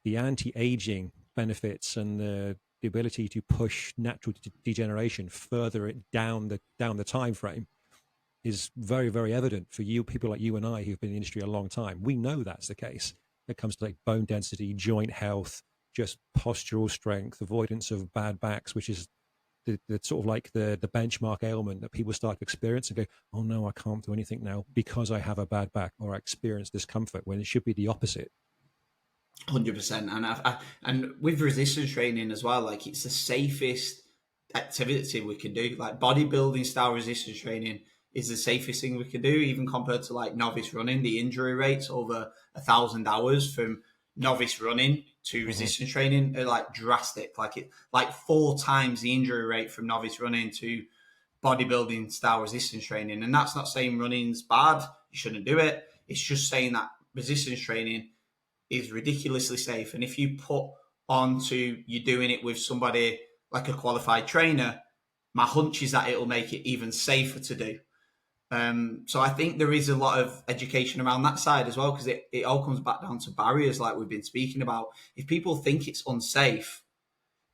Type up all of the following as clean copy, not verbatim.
the anti-aging benefits and the ability to push natural degeneration further down the time frame is very, very evident for you, people like you and I who've been in the industry a long time. We know that's the case. It comes to like bone density, joint health, just postural strength, avoidance of bad backs, which is the sort of like the benchmark ailment that people start to experience and go, oh no, I can't do anything now because I have a bad back or I experience discomfort, when it should be the opposite. 100%. And with resistance training as well, like it's the safest activity we can do. Like bodybuilding style resistance training is the safest thing we can do, even compared to like novice running. The injury rates over 1,000 hours from novice running to resistance training are like drastic. Like 4 times the injury rate from novice running to bodybuilding style resistance training. And that's not saying running's bad, you shouldn't do it. It's just saying that resistance training is ridiculously safe. And if you put onto you doing it with somebody like a qualified trainer, my hunch is that it'll make it even safer to do. So I think there is a lot of education around that side as well, because it all comes back down to barriers like we've been speaking about. If people think it's unsafe,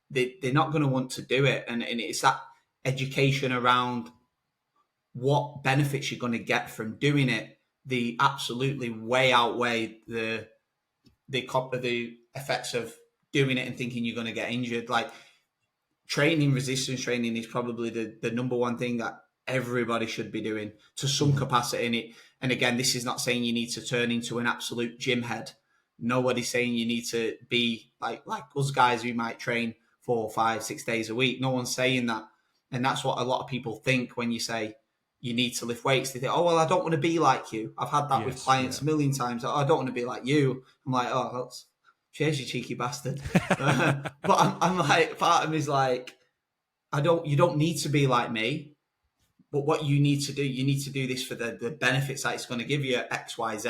they're not going to want to do it. And it's that education around what benefits you're going to get from doing it. The absolutely way outweigh the effects of doing it and thinking you're going to get injured. Like resistance training is probably the number one thing that everybody should be doing to some capacity in it. And again, this is not saying you need to turn into an absolute gym head. Nobody's saying you need to be like us guys who might train 4, 5, 6 days a week. No one's saying that. And that's what a lot of people think when you say you need to lift weights. They think, oh, well, I don't want to be like you. I've had that with clients a million times. Oh, I don't want to be like you. I'm like, oh, cheers, you cheeky bastard. But I'm like, part of me is like, you don't need to be like me. But what you need to do this for the benefits that it's going to give you, X, Y, Z,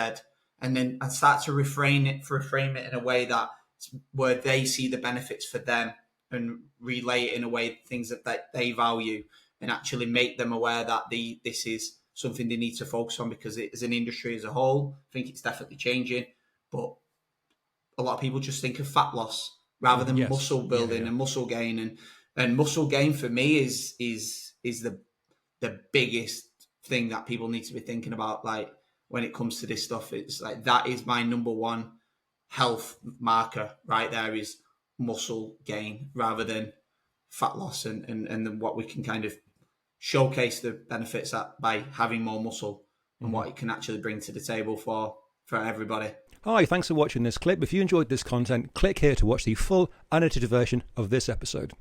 and then start to reframe it in a way that where they see the benefits for them and relay it in a way things that they value, and actually make them aware that this is something they need to focus on, because as an industry as a whole, I think it's definitely changing. But a lot of people just think of fat loss rather than muscle building and muscle gain, and muscle gain for me is the biggest thing that people need to be thinking about. Like when it comes to this stuff, it's like that is my number one health marker right there, is muscle gain rather than fat loss, and what we can kind of showcase the benefits that by having more muscle and what it can actually bring to the table for everybody. Hi, thanks for watching this clip. If you enjoyed this content, click here to watch the full unedited version of this episode.